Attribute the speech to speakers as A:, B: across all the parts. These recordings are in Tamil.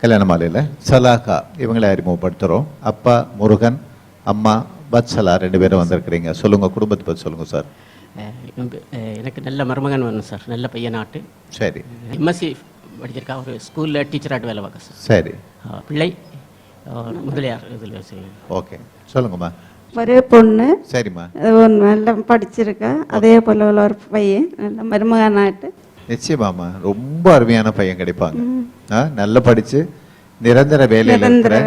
A: கல்யாண மாலையில் சலாக்கா இவங்களை அறிமுகப்படுத்துகிறோம். அப்பா முருகன், அம்மா பத்சலா, 2 பேரும் வந்திருக்கிறீங்க. சொல்லுங்கள், குடும்பத்தை பற்றி சொல்லுங்கள் சார்.
B: எனக்கு நல்ல மருமகன் வேணும் சார், நல்ல பையனாட்டு.
A: சரி.
B: எம்எஸ்சி படிச்சிருக்கா, ஒரு ஸ்கூலில் டீச்சராட்டு வேலை பார்க்க சார்.
A: சரி.
B: பிள்ளை முதலியார் இதில்.
A: ஓகே, சொல்லுங்கம்மா.
C: ஒரே பொண்ணு.
A: சரிம்மா.
C: நல்லா படிச்சிருக்கா. அதே போல் உள்ள ஒரு பையன் நல்ல மருமகனாட்டு.
A: நிச்சயமாம்மா, ரொம்ப அருமையான பையன் கிடைப்பாங்க. நல்லா படித்து நிரந்தர வேலையில் இருக்கிற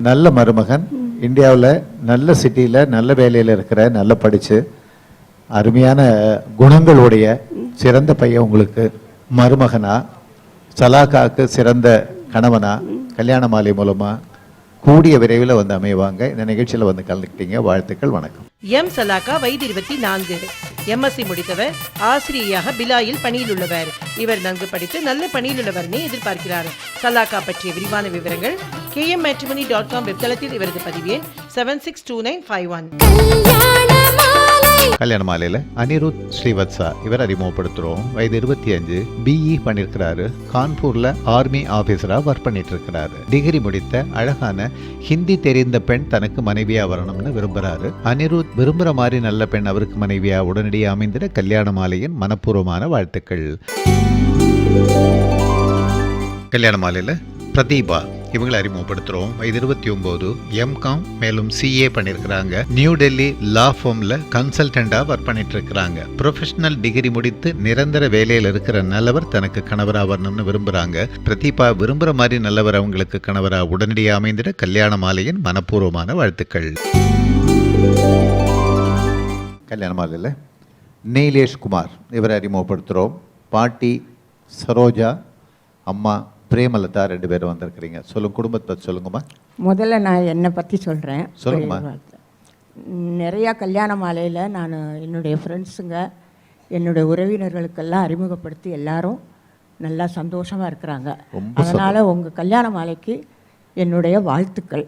A: நல்ல மருமகன், இந்தியாவில் நல்ல சிட்டியில் நல்ல வேலையில் இருக்கிற, நல்லா படித்து அருமையான குணங்களுடைய சிறந்த பையன் உங்களுக்கு மருமகனா, சலாக்காவுக்கு சிறந்த கணவனா கல்யாண மாலை மூலமா கூடிய விரைவில் வந்து அமைவாங்க. இந்த நிகழ்ச்சியில் வந்து கலந்துக்கிட்டீங்க, வாழ்த்துக்கள், வணக்கம்.
D: எம் சலாக்கா வயது 24, எம்எஸ்சி முடித்தவர், ஆசிரியராக பிலாயில் பணியில் உள்ளவர். இவர் நன்கு படித்து நல்ல பணியில் உள்ளவர்னே எதிர்பார்க்கிறார். சலாக்கா பற்றிய விரிவான விவரங்கள் kmmatrimony.com வெப்தளத்தில் இவரது பதிவு 762951.
A: கல்யாண மாலையில் அனிருத் ஸ்ரீவத்சா இவர் அறிமுகப்படுத்துகிறோம். வயது 25, பிஇ பண்ணியிருக்கிறாரு. கான்பூரில் ஆர்மி ஆஃபீஸராக ஒர்க் பண்ணிட்டு இருக்கிறாரு. டிகிரி முடித்த அழகான ஹிந்தி தெரிந்த பெண் தனக்கு மனைவியா வரணும்னு விரும்புகிறாரு. அனிருத் விரும்புகிற மாதிரி நல்ல பெண் அவருக்கு மனைவியா உடனடியாக அமைந்திட கல்யாண மாலையின் மனப்பூர்வமான வாழ்த்துக்கள். கல்யாண மாலையில் பிரதீபா இவங்களை அறிமுகப்படுத்துகிறோம். வயது 29, எம்காம் மேலும் சிஏ பண்ணியிருக்கிறாங்க. நியூ டெல்லி லா ஃபார்மில் கன்சல்டண்டாக ஒர்க் பண்ணிட்டு இருக்கிறாங்க. ப்ரொஃபஷனல் டிகிரி முடித்து நிரந்தர வேலையில் இருக்கிற நல்லவர் தனக்கு கணவராக வரணும்னு விரும்புகிறாங்க. பிரதீபா விரும்புகிற மாதிரி நல்லவர் அவங்களுக்கு கணவராக உடனடியாக அமைந்திட கல்யாண மாலையின் மனப்பூர்வமான வாழ்த்துக்கள். கல்யாண மாலையில் நீலேஷ் குமார் இவரை அறிமுகப்படுத்துகிறோம். பாட்டி சரோஜா, அம்மா பிரேமலதா, 2 பேரும் வந்திருக்கிறீங்க. சொல்லுங்க, குடும்பத்தை பற்றி சொல்லுங்கம்மா.
E: முதல்ல நான் என்னை பற்றி சொல்கிறேன்.
A: சொல்லுங்கம்மா.
E: நிறையா கல்யாண மாலையில் நான் என்னுடைய ஃப்ரெண்ட்ஸுங்க, என்னுடைய உறவினர்களுக்கெல்லாம் அறிமுகப்படுத்தி எல்லாரும் நல்லா சந்தோஷமாக இருக்கிறாங்க. அதனால் உங்கள் கல்யாண மாலைக்கு என்னுடைய வாழ்த்துக்கள்.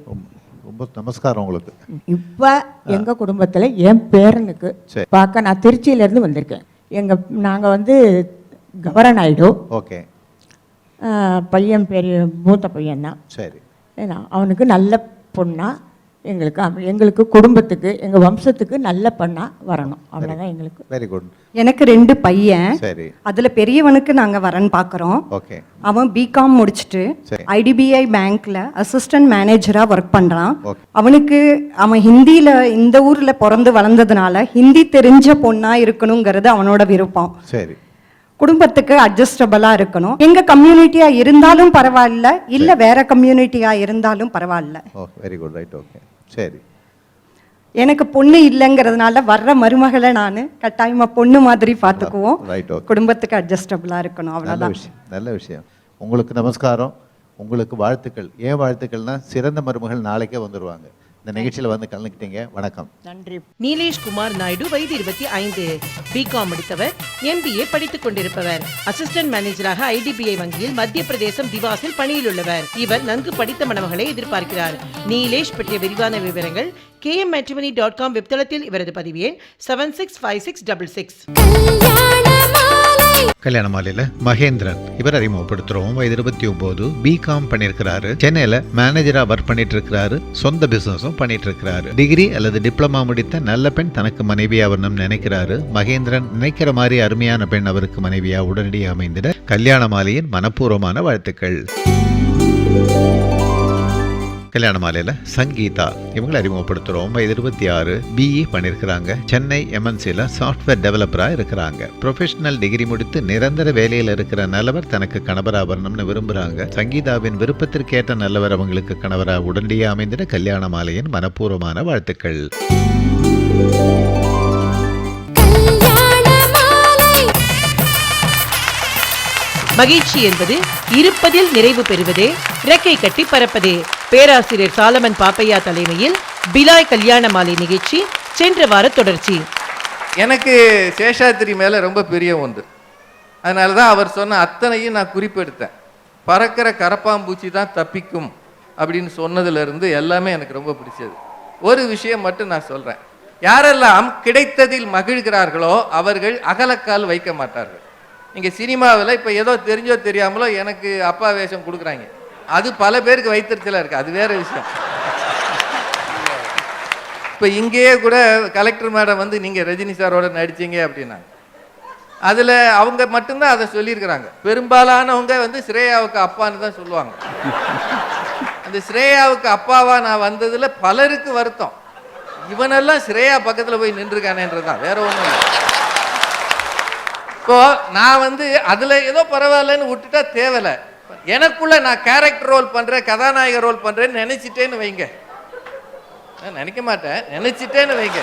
A: ரொம்ப நமஸ்காரம் உங்களுக்கு.
E: இப்போ எங்கள் குடும்பத்தில் என் பேரனுக்கு பார்க்க நான் திருச்சியிலேருந்து வந்திருக்கேன். நாங்கள் வந்து கவரநாயுடு.
A: ஓகே.
E: பையன் பெரிய மூத்த பையன்தான்.
A: சரி.
E: ஏன்னா அவனுக்கு நல்ல பொண்ணாக எங்களுக்கு குடும்பத்துக்கு எங்கள் வம்சத்துக்கு நல்ல பொண்ணாக வரணும், அவ்வளோதான் எங்களுக்கு.
A: Very good.
F: எனக்கு 2 பையன்.
A: சரி.
F: அதில் பெரியவனுக்கு நாங்கள் வரன் பார்க்குறோம்.
A: ஓகே.
F: அவன் பிகாம் முடிச்சுட்டு ஐடிபிஐ பேங்க்கில் அசிஸ்டன்ட் மேனேஜராக ஒர்க் பண்ணுறான். அவன் ஹிந்தியில் இந்த ஊரில் பிறந்து வளர்ந்ததுனால ஹிந்தி தெரிஞ்ச பொண்ணாக இருக்கணுங்கிறது அவனோட விருப்பம்.
A: சரி.
F: குடும்பத்துக்கு அட்ஜஸ்டபிளாக இருக்கணும். எங்கள் கம்யூனிட்டியாக இருந்தாலும் பரவாயில்ல, இல்லை வேற கம்யூனிட்டியாக இருந்தாலும் பரவாயில்ல.
A: Very good. ரைட். ஓகே. சரி.
F: எனக்கு பொண்ணு இல்லைங்கிறதுனால வர்ற மருமகளை நான் கட்டாயமாக பொண்ணு மாதிரி பார்த்துக்குவோம். குடும்பத்துக்கு அட்ஜஸ்டபிளாக இருக்கணும், அவ்வளோதான்.
A: நல்ல விஷயம். உங்களுக்கு நமஸ்காரம், உங்களுக்கு வாழ்த்துக்கள். ஏன் வாழ்த்துக்கள்னா சிறந்த மருமகள் நாளைக்கே வந்துடுவாங்க. இந்த நிகழ்ச்சியில் வந்து கலந்துக்கிட்டீங்க, வணக்கம்,
D: நன்றி. நீலேஷ் குமார் நாயுடு வயது 25, பிகாம் முடித்தவர், எம்பிஏ படித்துக் கொண்டிருப்பவர். அசிஸ்டன்ட் மேனேஜராக ஐடிபிஐ வங்கியில் மத்திய பிரதேசம் திவாஸில் பணியில் உள்ளவர். இவர் நன்கு படித்த மணமகளை எதிர்பார்க்கிறார். நீலேஷ் பற்றிய விரிவான விவரங்கள் kmmatrimony.com வெப்தளத்தில் இவரது பதிவு 765666.
A: கல்யாண மாலையில் மகேந்திரன் இவர் அறிமுகப்படுத்துகிறோம். வயது 29, பிகாம் பண்ணியிருக்கிறாரு. சென்னையில் மேனேஜராக ஒர்க் பண்ணிட்டு இருக்கிறாரு. சொந்த பிசினஸும் பண்ணிட்டு இருக்கிறாரு. டிகிரி அல்லது டிப்ளமா முடித்த நல்ல பெண் தனக்கு மனைவியா வரணும்னு நினைக்கிறாரு. மகேந்திரன் நினைக்கிற மாதிரி அருமையான பெண் அவருக்கு மனைவியா உடனடியாக அமைந்திட கல்யாண மாலையின் மனப்பூர்வமான வாழ்த்துக்கள். கல்யாண மாலையில் சங்கீதா இவங்களை அறிமுகப்படுத்துகிறோம். வயது 26, பிஇ பண்ணியிருக்கிறாங்க. சென்னை எம்என்சியில் சாஃப்ட்வேர் டெவலப்பராக இருக்கிறாங்க. ப்ரொஃபஷனல் டிகிரி முடித்து நிரந்தர வேலையில் இருக்கிற நல்லவர் தனக்கு கணவராக வரணும்னு விரும்புகிறாங்க. சங்கீதாவின் விருப்பத்திற்கேற்ற நல்லவர் அவங்களுக்கு கணவராக உடனடியாக அமைந்திட கல்யாண மாலையின் மனப்பூர்வமான வாழ்த்துக்கள்.
D: மகிழ்ச்சி என்பது இருப்பதில் நிறைவு பெறுவதே, இறக்கை கட்டி பறப்பதே. பேராசிரியர் சாலமன் பாப்பையா தலைமையில் பிலாய் கல்யாண மாலை நிகழ்ச்சி சென்ற வார தொடர்ச்சி.
G: எனக்கு சேஷாத்திரி மேலே ரொம்ப பெரிய ஒன்று. அதனால தான் அவர் சொன்ன அத்தனையும் நான் குறிப்பெடுத்தேன். பறக்கிற கரப்பாம்பூச்சி தான் தப்பிக்கும் அப்படின்னு சொன்னதுலேருந்து எல்லாமே எனக்கு ரொம்ப பிடிச்சது. ஒரு விஷயம் மட்டும் நான் சொல்கிறேன். யாரெல்லாம் கிடைத்ததில் மகிழ்கிறார்களோ அவர்கள் அகலக்கால் வைக்க மாட்டார்கள். நீங்கள் சினிமாவில் இப்போ ஏதோ தெரிஞ்சோ தெரியாமலோ எனக்கு அப்பா வேஷம் கொடுக்குறாங்க. அது பல பேருக்கு வைத்திருச்சலா இருக்கு, அது வேற விஷயம். இப்போ இங்கேயே கூட கலெக்டர் மேடம் வந்து நீங்கள் ரஜினி சாரோட நடிச்சீங்க அப்படின்னா அதில் அவங்க மட்டும்தான் அதை சொல்லியிருக்கிறாங்க. பெரும்பாலானவங்க வந்து ஸ்ரேயாவுக்கு அப்பான்னு தான் சொல்லுவாங்க. அந்த ஸ்ரேயாவுக்கு அப்பாவா நான் வந்ததில் பலருக்கு வருத்தம். இவனெல்லாம் ஸ்ரேயா பக்கத்தில் போய் நின்றுருக்கானேன்றதான், வேற ஒன்றும் இல்லை. இப்போ நான் வந்து அதில் ஏதோ பரவாயில்லன்னு விட்டுட்டா தேவையில்லை. எனக்குள்ள நான் கேரக்டர் ரோல் பண்ணுறேன், கதாநாயக ரோல் பண்ணுறேன்னு நினைச்சிட்டேன்னு வைங்க, நினைக்க மாட்டேன், நினைச்சிட்டேன்னு வைங்க.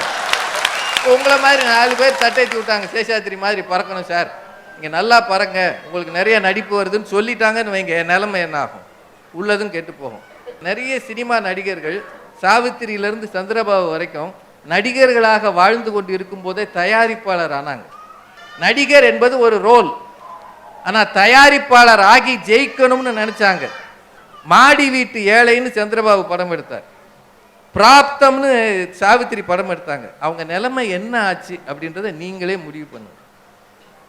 G: உங்களை மாதிரி 4 பேர் தட்டேத்தி விட்டாங்க, சேஷாத்திரி மாதிரி பறக்கணும் சார், நீங்கள் நல்லா பறங்க, உங்களுக்கு நிறைய நடிப்பு வருதுன்னு சொல்லிட்டாங்கன்னு வைங்க, என் நிலைமை என்ன ஆகும்? உள்ளதும் கெட்டு போகும். நிறைய சினிமா நடிகர்கள் சாவித்திரியிலிருந்து சந்திரபாபு வரைக்கும் நடிகர்களாக வாழ்ந்து கொண்டு இருக்கும் போதே தயாரிப்பாளர் ஆனாங்க. நடிகர் என்பது ஒரு ரோல், ஆனால் தயாரிப்பாளர் ஆகி ஜெயிக்கணும்னு நினைச்சாங்க. மாடி வீட்டு ஏழைன்னு சந்திரபாபு படம் எடுத்தார், பிராப்தம்னு சாவித்திரி படம் எடுத்தாங்க. அவங்க நிலைமை என்ன ஆச்சு அப்படின்றத நீங்களே முடிவு பண்ணுங்க.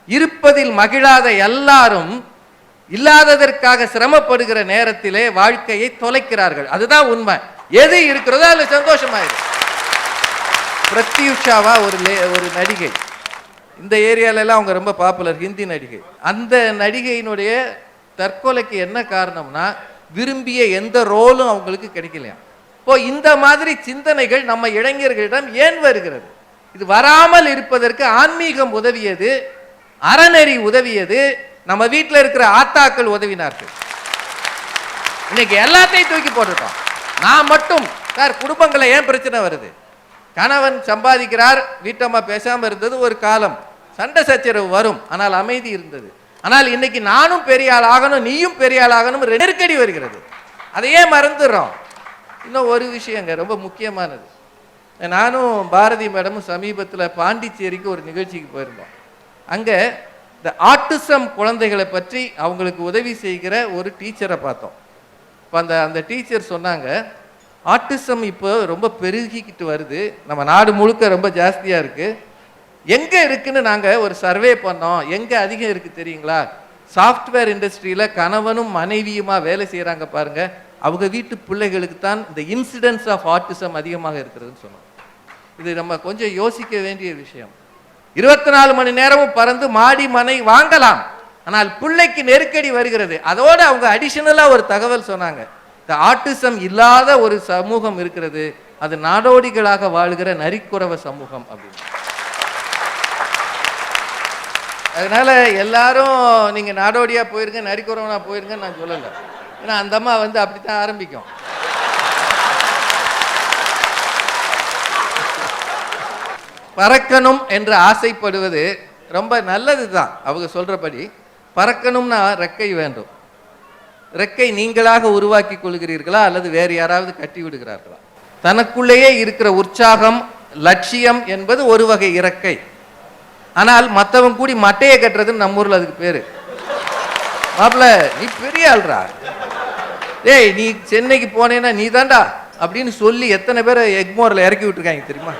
G: இருப்பதில் மகிழாத எல்லாரும் இல்லாததற்காக சிரமப்படுகிற நேரத்திலே வாழ்க்கையை தொலைக்கிறார்கள். அதுதான் உண்மை. எது இருக்கிறதோ அதுல சந்தோஷமாயிரு. பிரத்யூஷாவா ஒரு நடிகை, இந்த ஏரியால எல்லாம் அவங்க ரொம்ப பாப்புலர், ஹிந்தி நடிகை. அந்த நடிகையினுடைய தற்கொலைக்கு என்ன காரணம்னா விரும்பிய எந்த ரோலும் அவங்களுக்கு கிடைக்கலையா. இப்போ இந்த மாதிரி சிந்தனைகள் நம்ம இளைஞர்களிடம் ஏன் வருகிறது? இது வராமல் இருப்பதற்கு ஆன்மீகம் உதவியது, அறநெறி உதவியது, நம்ம வீட்டில் இருக்கிற ஆத்தாக்கள் உதவினார்கள். இன்னைக்கு எல்லாத்தையும் தூக்கி போட்டுட்டோம். நான் மட்டும் சார், குடும்பங்களை ஏன் பிரச்சனை வருது? கணவன் சம்பாதிக்கிறார், வீட்டம்மா பேசாம இருந்தது ஒரு காலம், சண்டை சச்சரவு வரும், ஆனால் அமைதி இருந்தது. ஆனால் இன்னைக்கு நானும் பெரிய ஆள் ஆகணும், நீயும் பெரிய ஆள் ஆகணும், நெருக்கடி வருகிறது. அதையே மறந்துடுறோம். இன்னும் ஒரு விஷயங்க ரொம்ப முக்கியமானது. நானும் பாரதி மேடமும் சமீபத்தில் பாண்டிச்சேரிக்கு ஒரு நிகழ்ச்சிக்கு போயிருந்தோம். அங்கே இந்த ஆட்டிசம் குழந்தைகளை பற்றி அவங்களுக்கு உதவி செய்கிற ஒரு டீச்சரை பார்த்தோம். இப்போ அந்த டீச்சர் சொன்னாங்க, ஆட்டிசம் இப்போ ரொம்ப பெருகிக்கிட்டு வருது, நம்ம நாடு முழுக்க ரொம்ப ஜாஸ்தியாக இருக்குது. எங்கே இருக்குன்னு நாங்கள் ஒரு சர்வே பண்ணோம். எங்கே அதிகம் இருக்குது தெரியுங்களா? சாஃப்ட்வேர் இண்டஸ்ட்ரியில் கணவனும் மனைவியுமா வேலை செய்கிறாங்க பாருங்க, அவங்க வீட்டு பிள்ளைகளுக்கு தான் இந்த இன்சிடென்ட்ஸ் ஆஃப் ஆட்டிசம் அதிகமாக இருக்கிறதுன்னு சொன்னோம். இது நம்ம கொஞ்சம் யோசிக்க வேண்டிய விஷயம். 24 மணி நேரமும் பறந்து மாடி மனை வாங்கலாம், ஆனால் பிள்ளைக்கு நெருக்கடி வருகிறது. அதோடு அவங்க அடிஷனலாக ஒரு தகவல் சொன்னாங்க, இந்த ஆட்டிசம் இல்லாத ஒரு சமூகம் இருக்கிறது, அது நாடோடிகளாக வாழ்கிற நரிக்குறவ சமூகம் அப்படின்னு. அதனால எல்லாரும் நீங்க நாடோடியா போயிருங்க, நரிக்குறவனா போயிருங்க நான் சொல்லலை. ஏன்னா அந்த அம்மா வந்து அப்படித்தான் ஆரம்பிக்கும். பறக்கணும் என்று ஆசைப்படுவது ரொம்ப நல்லது தான். அவங்க சொல்றபடி பறக்கணும்னா ரெக்கை வேண்டும். ரெக்கை நீங்களாக உருவாக்கி கொள்கிறீர்களா அல்லது வேறு யாராவது கட்டி விடுகிறார்களா? தனக்குள்ளேயே இருக்கிற உற்சாகம், லட்சியம் என்பது ஒரு வகை இறக்கை. ஆனால் மற்றவங்க கூடி மட்டையை கட்டுறதுன்னு நம்ம ஊர்ல அதுக்கு பேரு. மாப்பிள்ள நீ பெரிய ஆள்றா, டேய் நீ சென்னைக்கு போனேன்னா நீ தாண்டா அப்படின்னு சொல்லி எத்தனை பேரை எக்மோர்ல இறக்கி விட்டுருக்காங்க தெரியுமா?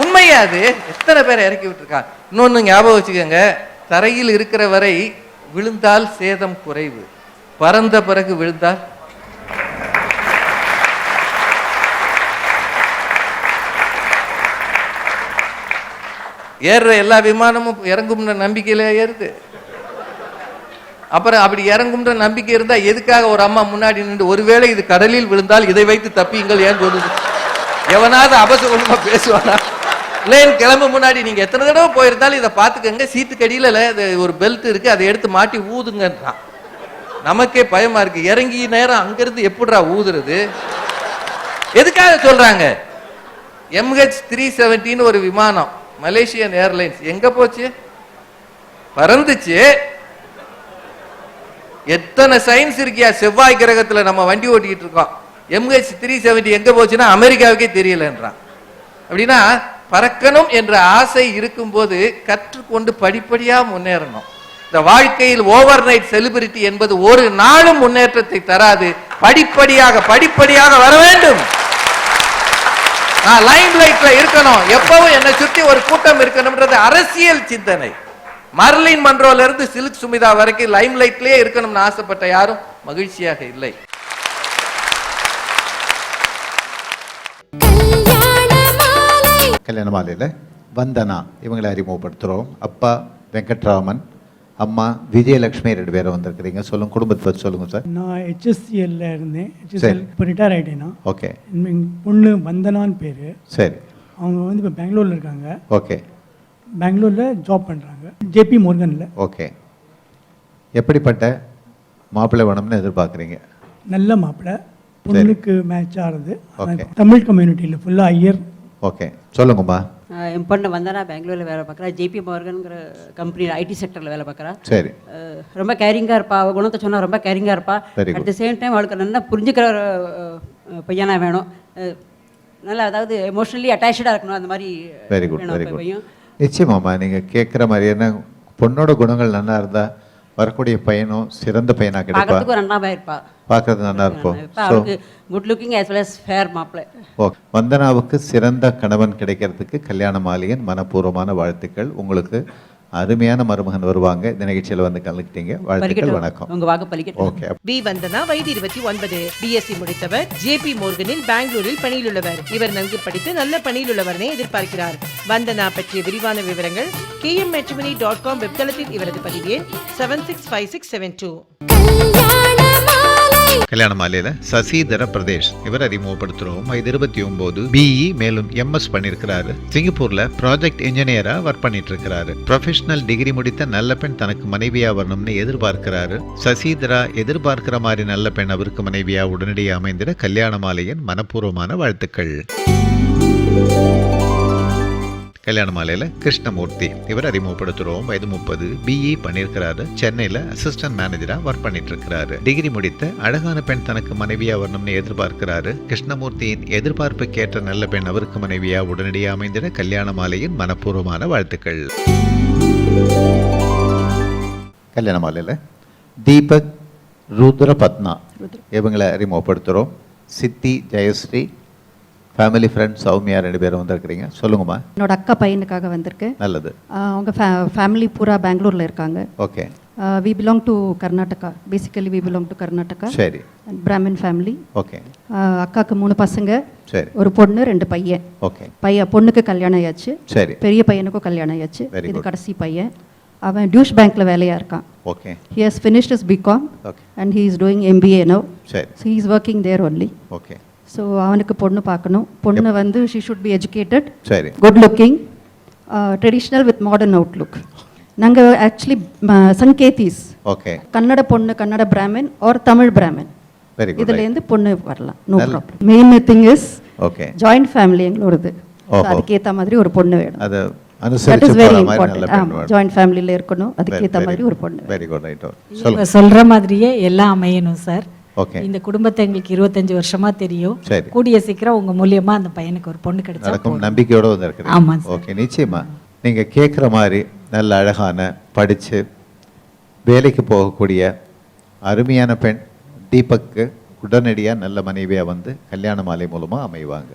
G: உண்மையா அது? எத்தனை பேரை இறக்கி விட்டுருக்காங்க. இன்னொன்னு ஞாபகம் வச்சுக்கோங்க, தரையில் இருக்கிற வரை விழுந்தால் சேதம் குறைவு, பறந்த பிறகு விழுந்தால் ஏறுற எல்லா விமானமும் இறங்கும்ன்ற நம்பிக்கையில ஏறுது. அப்புறம் அப்படி இறங்கும்ன்ற நம்பிக்கை இருந்தா எதுக்காக ஒரு அம்மா முன்னாடி நின்று ஒருவேளை இது கடலில் விழுந்தால் இதை வைத்து தப்பியுங்கள் ஏன் சொல்லுது? எவனாவது அபசகுணமா பேசுவானா? பிளேன் கிளம்ப முன்னாடி நீங்க எத்தனை தடவை போயிருந்தாலும் இதை பார்த்துக்கங்க, சீட்டுக்கு அடியில ஒரு பெல்ட் இருக்கு, அதை எடுத்து மாட்டி ஊதுங்கன்றான். நமக்கே பயமா இருக்கு, இறங்கி நேரம் அங்கிருந்து எப்படிடா ஊதுறது? எதுக்காக சொல்றாங்க? MH370 ஒரு விமானம், மலேசியன் ஏர்லைன்ஸ் எங்க போச்சு? பறந்துச்சு. எத்தனை சயின்ஸ் இருக்கியா செவ்வாய் கிரகத்துல நம்ம வண்டி ஓட்டிக்கிட்டு இருக்கோம். MH370 எங்க போச்சுன்னா அமெரிக்காவுக்கே தெரியலன்றான். அப்படின்னா பறக்கணும் என்ற ஆசை இருக்கும்போது கற்றுக்கொண்டு படிப்படியா முன்னேறணும். இந்த வாழ்க்கையில் ஓவர் நைட் செலிபிரிட்டி என்பது ஒரு நாளும் முன்னேற்றத்தை தராது. படிப்படியாக வர வேண்டும். நான் லைம் லைட்ல இருக்கணும், எப்பவும் என்னை சுத்தி ஒரு கூட்டம் இருக்கணும்ன்றது அரசியல் சிந்தனை. மர்லின் மன்றோல இருந்து சில்க் சுமிதா வரைக்கும் லைம் லைட்லயே இருக்கணும்னு ஆசைப்பட்ட யாரும் மகிழ்ச்சியாக இல்லை.
A: கல்யாண மாலையில் வந்தனா இவங்களை அறிமுகப்படுத்துகிறோம். அப்பா வெங்கட்ராமன், அம்மா விஜயலட்சுமி, 2 பேரும் வந்திருக்கிறீங்க. சொல்லுங்க, குடும்பத்தை பற்றி சொல்லுங்கள் சார்.
H: நான் ஹெச்எஸ்சிஎல்ல இருந்தேன். ஹெச்எஸ்சிஎல் இப்போ ரிட்டையர் ஆகிட்டேன்னா.
A: ஓகே.
H: என் பொண்ணு வந்தனான்னு பேர்.
A: சரி.
H: அவங்க வந்து இப்போ பெங்களூரில் இருக்காங்க.
A: ஓகே.
H: பெங்களூரில் ஜாப் பண்ணுறாங்க, ஜேபி மோர்கனில்.
A: ஓகே. எப்படிப்பட்ட மாப்பிள்ளை வேணும்னு எதிர்பார்க்குறீங்க?
H: நல்ல மாப்பிள்ளை, பொண்ணுக்கு மேட்ச் ஆகிறது.
A: ஓகே.
H: தமிழ் கம்யூனிட்டியில் ஃபுல்லாக ஐயர்.
A: ஓகே, சொல்லுங்கம்மா.
I: என் பொண்ணு வந்தனா பெங்களூரில் வேலை பார்க்குறா, ஜேபி மார்கன்கிற கம்பெனியில் ஐடி செக்டரில் வேலை பார்க்குறா.
A: சரி.
I: ரொம்ப கேரிங்காக இருப்பா, அவள் குணத்தை சொன்னால் ரொம்ப கேரிங்காக இருப்பா. அட் த சேம் டைம் அவளுக்கு நல்லா புரிஞ்சுக்கிற ஒரு பையனா வேணும். நல்லா, அதாவது எமோஷனலி அட்டாச்சாக இருக்கணும், அந்த மாதிரி.
A: Very good, very good. நிச்சயமாம்மா, நீங்கள் கேட்குற மாதிரி என்ன பொண்ணோட குணங்கள் நல்லா இருந்தால் வரக்கூடிய பையனும் சிறந்த பையனாக கிடைப்பா.
I: பார்க்கறதுக்கு நல்லாவே இருப்பா,
A: பார்க்கறது நல்லா இருக்கும்.
I: அவளுக்கு good looking as well as fair மாப்பிள்ளை.
A: ஓகே. வந்தனாவுக்கு சிறந்த கணவன் கிடைக்கிறதுக்கு கல்யாண மாலையின் மனப்பூர்வமான வாழ்த்துக்கள். உங்களுக்கு அருமையான மருமகன் வருவாங்க. இந்த நிகழ்ச்சியில் வந்து கலந்துக்கிட்டீங்க. வாழ்த்துக்கள், வணக்கம்.
I: உங்க வாக்கு பலிக்கட்டும்.
A: ஓகே.
D: பி வந்தனா வயது 29, பிஎஸ்சி முடித்தவர், ஜேபி மோர்கனில் பெங்களூரில் பணியிலுள்ளவர். இவர் நன்கு படித்து நல்ல பணியிலுள்ளவரனை எதிர்பார்க்கிறார். வந்தனா பற்றிய விரிவான விவரங்கள் kmmatrimony.com வெப்தளத்தில் இவரது பதிவு எண் 765672.
A: கல்யாண மாலையில சசிதர பிரதேஷ் இவர் அறிமுகப்படுத்துறோம். வயது 29, பிஇ மேலும் எம்எஸ் பண்ணிருக்கிறாரு. சிங்கப்பூர்ல ப்ராஜெக்ட் இன்ஜினியரா ஒர்க் பண்ணிட்டு இருக்கிறாரு. ப்ரொஃபஷனல் டிகிரி முடித்த நல்ல பெண் தனக்கு மனைவியா வரணும்னு எதிர்பார்க்கிறாரு. சசிதரா எதிர்பார்க்கிற மாதிரி நல்ல பெண் அவருக்கு மனைவியா உடனடியாக அமைந்திட கல்யாண மாலையின் மனப்பூர்வமான வாழ்த்துக்கள். கல்யாண மாலையில கிருஷ்ணமூர்த்தி இவர் அறிமுகப்படுத்துறோம். வயது 30, பிஇ பண்ணியிருக்கிறாரு. சென்னையில அசிஸ்டன்ட் மேனேஜரா ஒர்க் பண்ணிட்டு இருக்கிறாரு. டிகிரி முடித்த அழகான பெண் தனக்கு மனைவியா வரணும்னு எதிர்பார்க்கிறாரு. கிருஷ்ணமூர்த்தியின் எதிர்பார்ப்புக்கேற்ற நல்ல பெண் அவருக்கு மனைவியா உடனடியாக அமைந்திட கல்யாண மாலையின் மனப்பூர்வமான வாழ்த்துக்கள். கல்யாண மாலையில தீபக் ருத்ரபத்னா இவங்களை அறிமுகப்படுத்துறோம். சித்தி ஜெயஸ்ரீ, ஃபேமிலி ஃப்ரெண்ட் சௌமியா, 2 பேரும் வந்திருக்கிறீங்க. சொல்லுங்கம்மா.
J: என்னோட அக்கா பையனுக்காக வந்திருக்கு.
A: நல்லது.
J: அவங்க ஃபேமிலி பூரா பெங்களூரில் இருக்காங்க.
A: Okay.
J: We belong to Karnataka. Basically we belong to Karnataka.
A: சரி.
J: பிராமின் ஃபேமிலி.
A: ஓகே.
J: அக்காவுக்கு 3 பசங்க.
A: சரி.
J: ஒரு பொண்ணு, 2 பையன்.
A: ஓகே.
J: பொண்ணுக்கு கல்யாணம் ஆயாச்சு.
A: சரி.
J: பெரிய பையனுக்கும் கல்யாணம் ஆயாச்சு.
A: Very
J: இது
A: good.
J: கடைசி பையன். அவன் டியூஷ் பேங்க்ல வேலையா இருக்கான்.
A: Okay.
J: He has finished his BCom
A: Okay.
J: and he is doing MBA now.
A: சரி.
J: So he is working there only.
A: Okay.
J: So அவனுக்கு பொண்ணு பார்க்கணும். பொண்ணு வந்து ஷி ஷுட் பி எஜுகேட்டட்,
A: சரி,
J: good looking, traditional with modern outlook. நாங்கள் ஆக்சுவலி சங்கேதீஸ்.
A: ஓகே.
J: கன்னட பொண்ணு, Kannada Brahmin or Tamil Brahmin,
A: very good.
J: இதுலேருந்து பொண்ணு வரலாம், no problem. Main thing is
A: okay,
J: joint family எங்களோடது. அதுக்கேற்ற மாதிரி ஒரு பொண்ணு வேணும்.
A: அது
J: தட் இஸ்
A: அனுசரிச்சு
J: வெரி
A: போற மாதிரி நல்ல
J: இம்பார்ட்டன்ட்.
A: பெண் வேணும்.
J: ஜாயிண்ட் ஃபேமிலியில் இருக்கணும், அதுக்கேற்ற மாதிரி ஒரு பொண்ணு.
A: Very good, right.
K: இப்போ
A: சொல்லுங்க.
K: சொல்ற மாதிரியே எல்லாம் அமையணும் சார்.
A: ஓகே.
K: இந்த குடும்பத்தை எங்களுக்கு 25 வருஷமா தெரியும்.
A: சரி.
K: கூடிய சீக்கிரம் உங்க மூலியமா அந்த பையனுக்கு ஒரு பொண்ணு கிடைச்சா
A: நடக்கும்
K: போதும்.
A: நம்பிக்கையோட வந்திருக்கிறீங்க.
K: ஆமா சார்.
A: ஓகே, நிச்சயமா நீங்க கேட்குற மாதிரி நல்ல அழகான படிச்சு வேலைக்கு போகக்கூடிய அருமையான பெண் தீபக்கு உடனடியாக நல்ல மனைவியாக வந்து கல்யாண மாலை மூலமாக அமைவாங்க.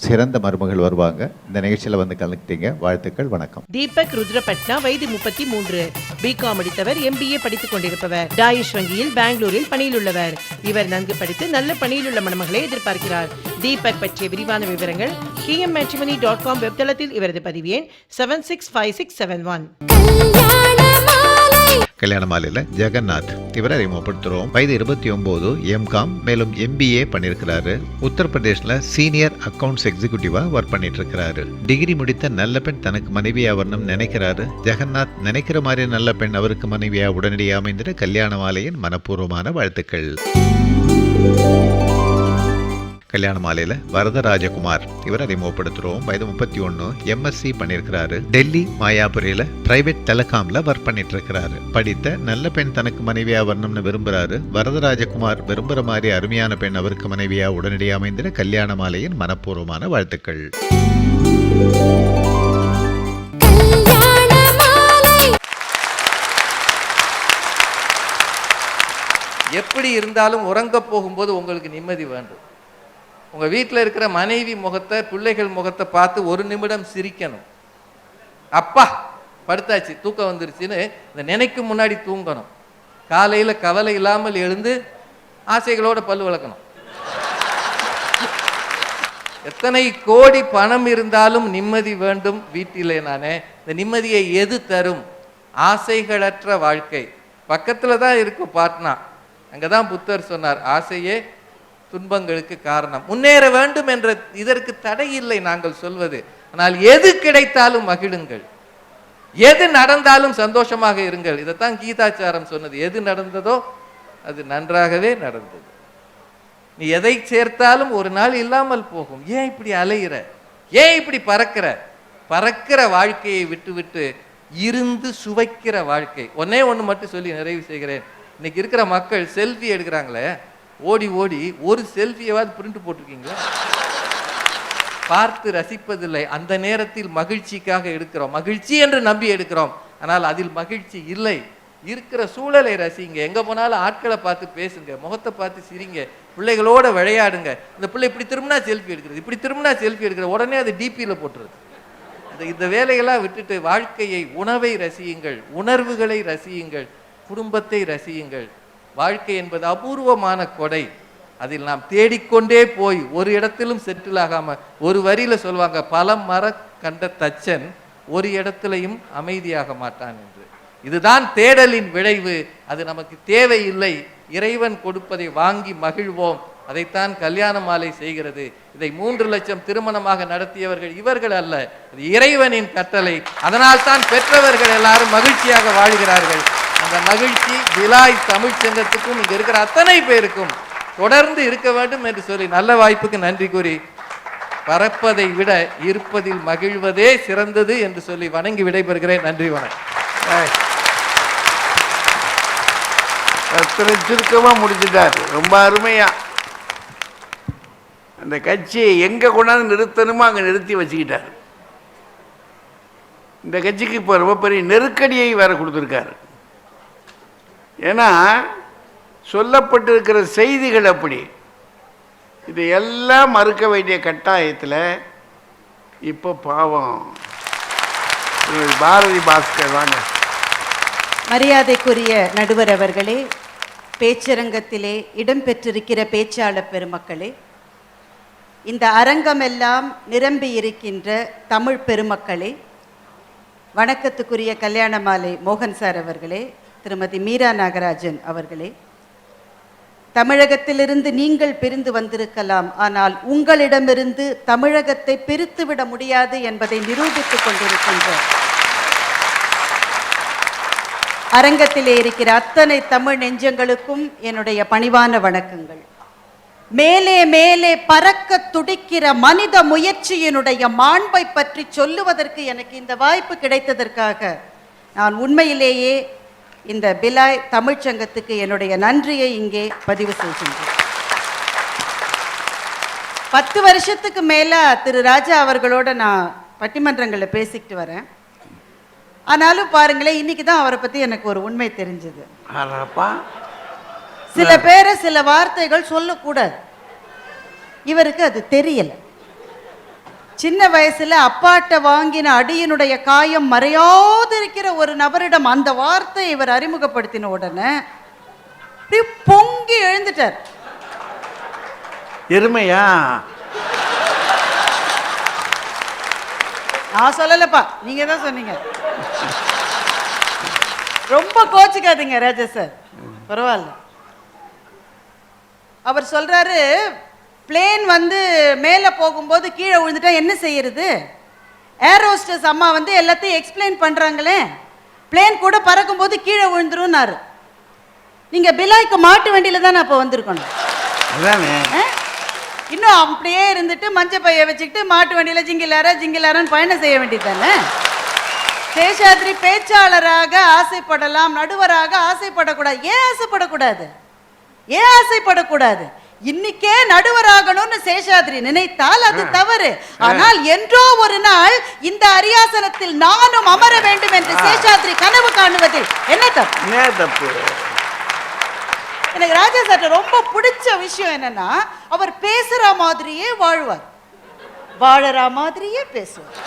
A: சிறந்த மருமகள் வருவாங்க. இந்த நிகழ்ச்சியில் வந்து கலந்துக்கிட்டீங்க. வாழ்த்துக்கள், வணக்கம்.
D: தீபக் ருத்ரபட்னா வயது 33, பிகாம் முடித்தவர், MBA படித்துக் கொண்டிருப்பவர். டாயிஷ் வங்கியில் பெங்களூரில் பணியில் உள்ளவர். இவர் நன்கு படித்து நல்ல பணியில் உள்ள மணமகளை எதிர்பார்க்கிறார். தீபக் பற்றிய விரிவான விவரங்கள் kmmatrimony.com வெப்தளத்தில் இவரது பதிவு எண் 765671.
A: கல்யாண மாலையில் ஜெகநாத் இவரை அறிமுகப்படுத்துகிறோம். வயது 29, எம்காம் மேலும் MBA பண்ணியிருக்கிறாரு. உத்தரப்பிரதேசில் சீனியர் அக்கவுண்ட்ஸ் எக்ஸிக்யூட்டிவாக ஒர்க் பண்ணிட்டு இருக்கிறாரு. டிகிரி முடித்த நல்ல பெண் தனக்கு மனைவியாக வரணும்னு நினைக்கிறாரு. ஜெகநாத் நினைக்கிற மாதிரி நல்ல பெண் அவருக்கு மனைவியாக உடனடியாக அமைந்திட கல்யாண மாலையின் மனப்பூர்வமான வாழ்த்துக்கள். கல்யாண மாலையில் வரதராஜகுமார் இவர் அறிமுகப்படுத்துகிறோம். வயது 31, MSc பண்ணியிருக்கிறாரு. டெல்லி மாயாபுரியில் பிரைவேட் டெலிகாம்ல ஒர்க் பண்ணிட்டு இருக்கிறாரு. படித்த நல்ல பெண் தனக்கு மனைவியா வரணும்னு விரும்புறாரு. வரதராஜகுமார் விரும்புகிற மாதிரி அருமையான பெண் அவருக்கு மனைவியா உடனடியாக அமைந்திட கல்யாண மாலையின் மனப்பூர்வமான வாழ்த்துக்கள்.
G: எப்படி இருந்தாலும் உறங்க போகும்போது உங்களுக்கு நிம்மதி வேண்டும். உங்கள் வீட்டில் இருக்கிற மனைவி முகத்தை, பிள்ளைகள் முகத்தை பார்த்து ஒரு நிமிடம் சிரிக்கணும். அப்பா படுத்தாச்சு, தூக்கம் வந்துருச்சுன்னு இந்த நினைக்கும் முன்னாடி தூங்கணும். காலையில் கவலை இல்லாமல் எழுந்து ஆசைகளோட பல்லு வளர்க்கணும். எத்தனை கோடி பணம் இருந்தாலும் நிம்மதி வேண்டும் வீட்டிலே. நானே இந்த நிம்மதியை எது தரும்? ஆசைகளற்ற வாழ்க்கை. பக்கத்துல தான் இருக்கும் பாட்னா. அங்கதான் புத்தர் சொன்னார், ஆசையே துன்பங்களுக்கு காரணம். முன்னேற வேண்டும் என்ற இதற்கு தடை இல்லை நாங்கள் சொல்வது. ஆனால் எது கிடைத்தாலும் மகிழுங்கள், எது நடந்தாலும் சந்தோஷமாக இருங்கள். இதைத்தான் கீதாச்சாரம் சொன்னது. எது நடந்ததோ அது நன்றாகவே நடந்தது. நீ எதை சேர்த்தாலும் ஒரு நாள் இல்லாமல் போகும். ஏன் இப்படி அலையிற? ஏன் இப்படி பறக்கிற? பறக்கிற வாழ்க்கையை விட்டு விட்டு இருந்து சுவைக்கிற வாழ்க்கை. ஒன்னே ஒன்று மட்டும் சொல்லி நிறைவு செய்கிறேன். இன்னைக்கு இருக்கிற மக்கள் செல்ஃபி எடுக்கிறாங்களே, ஓடி ஓடி ஒரு செல்ஃபியாவது பிரிண்ட் போட்டிருக்கீங்களா? பார்த்து ரசிப்பதில்லை. அந்த நேரத்தில் மகிழ்ச்சிக்காக எடுக்கிறோம், மகிழ்ச்சி என்று நம்பி எடுக்கிறோம். ஆனால் அதில் மகிழ்ச்சி இல்லை. இருக்கிற சூழலை ரசிங்க. எங்க போனாலும் ஆட்களை பார்த்து பேசுங்க, முகத்தை பார்த்து சிரிங்க, பிள்ளைகளோட விளையாடுங்க. இந்த பிள்ளை இப்படி திரும்பினா செல்ஃபி எடுக்கிறது, இப்படி திரும்பினா செல்ஃபி எடுக்கிறது, உடனே அது டிபியில் போட்டுருது. இந்த வேலையெல்லாம் விட்டுட்டு வாழ்க்கையை, உணவை ரசியுங்கள், உணர்வுகளை ரசியுங்கள், குடும்பத்தை ரசியுங்கள். வாழ்க்கை என்பது அபூர்வமான கொடை. அதில் நாம் தேடிக்கொண்டே போய் ஒரு இடத்திலும் செட்டில் ஆகாம, ஒரு வரியில சொல்வாங்க, பல மர கண்ட தச்சன் ஒரு இடத்திலையும் அமைதியாக மாட்டான் என்று. இதுதான் தேடலின் விளைவு. அது நமக்கு தேவையில்லை. இறைவன் கொடுப்பதை வாங்கி மகிழ்வோம். அதைத்தான் கல்யாண மாலை செய்கிறது. இதை 3 லட்சம் திருமணமாக நடத்தியவர்கள் இவர்கள் அல்ல, அது இறைவனின் கட்டளை. அதனால் தான் பெற்றவர்கள் எல்லாரும் மகிழ்ச்சியாக வாழ்கிறார்கள். அந்த மகிழ்ச்சி பிலாய் தமிழ் சங்கத்துக்கும் இங்க இருக்கிற அத்தனை பேருக்கும் தொடர்ந்து இருக்க வேண்டும் என்று சொல்லி நல்ல வாய்ப்புக்கு நன்றி கூறி, பறப்பதை விட இருப்பதில் மகிழ்வதே சிறந்தது என்று சொல்லி வணங்கி விடைபெறுகிறேன். நன்றி, வணக்கம்.
L: சுருக்கமா முடிச்சுட்டார். ரொம்ப அருமையா அந்த கட்சியை எங்க கொண்டாந்து நிறுத்தணுமோ அங்க நிறுத்தி வச்சுக்கிட்டார். இந்த கட்சிக்கு இப்போ ரொம்ப பெரிய நெருக்கடியை வேற கொடுத்துருக்காரு. ஏன்னா சொல்லப்பட்டிருக்கிற செய்திகள் அப்படி. இதையெல்லாம் மறுக்க வேண்டிய கட்டாயத்தில் இப்போ பாவம் பாரதி பாஸ்கர் வாங்க.
M: மரியாதைக்குரிய நடுவர் அவர்களே, பேச்சரங்கத்திலே இடம்பெற்றிருக்கிற பேச்சாளர் பெருமக்களே, இந்த அரங்கமெல்லாம் நிரம்பி இருக்கின்ற தமிழ் பெருமக்களே, வணக்கத்துக்குரிய கல்யாண மாலை மோகன் சார் அவர்களே, திருமதி மீரா நாகராஜன் அவர்களே, தமிழகத்திலிருந்து நீங்கள் பிரிந்து வந்திருக்கலாம், ஆனால் உங்களிடமிருந்து தமிழகத்தை பிரித்துவிட முடியாது என்பதை நிரூபித்துக் கொண்டிருக்கின்ற அரங்கத்திலே இருக்கிற அத்தனை தமிழ் நெஞ்சங்களுக்கும் என்னுடைய பணிவான வணக்கங்கள். மேலே மேலே பறக்க துடிக்கிற மனித முயற்சியினுடைய மாண்பை பற்றி சொல்லுவதற்கு எனக்கு இந்த வாய்ப்பு கிடைத்ததற்காக நான் உண்மையிலேயே இந்த பிலாய் தமிழ்ச்சங்கத்துக்கு என்னுடைய நன்றியை இங்கே பதிவு செய்கின்றேன். 10 வருஷத்துக்கு மேல திரு ராஜா அவர்களோட நான் பட்டிமன்றங்களில் பேசிக்கிட்டு வரேன். ஆனாலும் பாருங்களேன், இன்னைக்கு தான் அவரை பத்தி எனக்கு ஒரு உண்மை தெரிஞ்சது. சில பேரை சில வார்த்தைகள் சொல்லக்கூடாது, இவருக்கு அது தெரியல. சின்ன வயசுல அப்பாட்ட வாங்கின அடியினுடைய காயம் மறையாது இருக்கிற ஒரு நபரிடம் அந்த வார்த்தை இவர் அறிமுகப்படுத்தின உடனே பொங்கி எழுந்துட்டார்.
L: எருமையா?
M: நான் சொல்லலப்பா, நீங்க தான் சொன்னீங்க. ரொம்ப கோச்சிக்காதீங்க ராஜா சார், பரவாயில்ல. அவர் சொல்றாரு, பிளேன் வந்து மேலே போகும்போது கீழே விழுந்துட்டா என்ன செய்யறது? ஏர் ஹோஸ்டஸ் அம்மா வந்து எல்லாத்தையும் எக்ஸ்பிளைன் பண்றாங்களே, பிளேன் கூட பறக்கும் போது கீழே விழுந்துரும்னாரு. நீங்க பிலாய்க்கு மாட்டு வண்டியில தானே அப்போ வந்திருக்கணும். இன்னும் அப்படியே இருந்துட்டு மஞ்ச பைய வச்சுக்கிட்டு மாட்டு வண்டியில ஜிங்கிலாரன்னு பயணம் செய்ய வேண்டியது தானே. சேஷாத்ரி பேச்சாளராக ஆசைப்படலாம், நடுவராக ஆசைப்படக்கூடாது. ஏன் ஆசைப்படக்கூடாது? ஏன் ஆசைப்படக்கூடாது? இன்னைக்கே நடுவராகணும்னு சேஷாத்ரி நினைத்தால் அது தவறு. ஆனால் என்றோ ஒரு நாள் இந்த அரியாசனத்தில் நானும் அமர வேண்டும் என்று சேஷாத்ரி கனவு காணுவதில் என்ன தப்பு? எனக்கு ராஜா சார் ரொம்ப பிடிச்ச விஷயம் என்னன்னா, அவர் பேசுற மாதிரியே வாழ்வார், வாழற மாதிரியே பேசுவார்.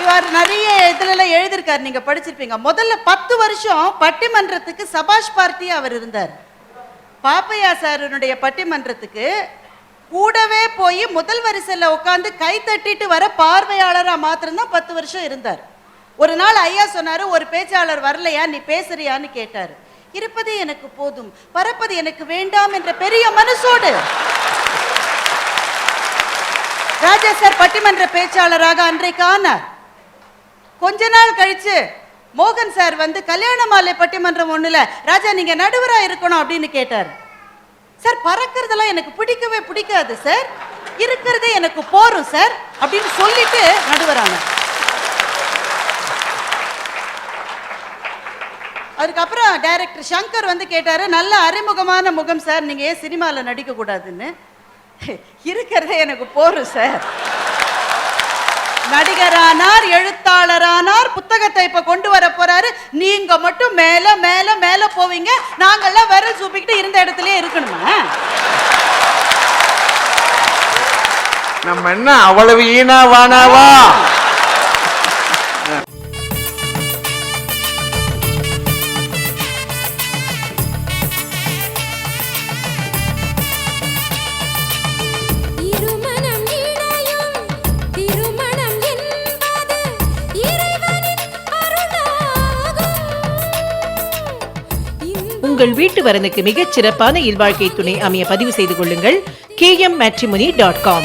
M: இவர் நிறைய இதுல எழுதியிருக்காரு, நீங்க படிச்சிருப்பீங்க. முதல்ல 10 வருஷம் பட்டிமன்றத்துக்கு சபாஷ் பார்ட்டியா அவர் இருந்தார். பாப்பையா சாருடைய பட்டிமன்றத்துக்கு கூடவே போய் முதல் வரிசையில் உட்காந்து கை தட்டிட்டு வர பார்வையாளராக மாத்திரம்தான் 10 வருஷம் இருந்தார். ஒரு நாள் ஐயா சொன்னாரு, ஒரு பேச்சாளர் வரலையா, நீ பேசுறியான்னு கேட்டாரு. இருப்பது எனக்கு போதும், பறப்பது எனக்கு வேண்டாம் என்ற பெரிய மனசோடு ராஜா சார் பட்டிமன்ற பேச்சாளராக அன்றைக்கு ஆனார். கொஞ்ச நாள் கழிச்சு மோகன் சார் வந்து கல்யாண மாலை பட்டிமன்றம் ஒண்ணுல, ராஜா நீங்க நடுவரா இருக்கணும் அப்படின்னு கேட்டார். சார் பறக்கிறதெல்லாம் எனக்கு பிடிக்கவே பிடிக்காது சார், இருக்கிறதே எனக்கு போரும் சார் அப்படின்னு சொல்லிட்டு நடுவரான. அதுக்கப்புறம் டைரக்டர் சங்கர் வந்து கேட்டாரு, நல்ல அறிமுகமான முகம் சார், நீங்க ஏன் சினிமாவில் நடிக்க கூடாதுன்னு. இருக்கிறதே எனக்கு போரும் சார். நடிகரானார், எழுத்தாளரானார், புத்தகத்தை இப்ப கொண்டு வர போறாரு. நீங்க மட்டும் மேல மேல மேல போவீங்க, நாங்கெல்லாம் விரல் சூப்பிக்கிட்டு இருந்த இடத்துலயே இருக்கணுமா?
L: நம்ம என்ன அவ்வளவு ஈனாவானாவா?
D: உங்கள் வீட்டு வரனுக்கு மிகச் சிறப்பான இல்வாழ்க்கை துணை அமைய பதிவு செய்து கொள்ளுங்கள் KMmatrimony.com.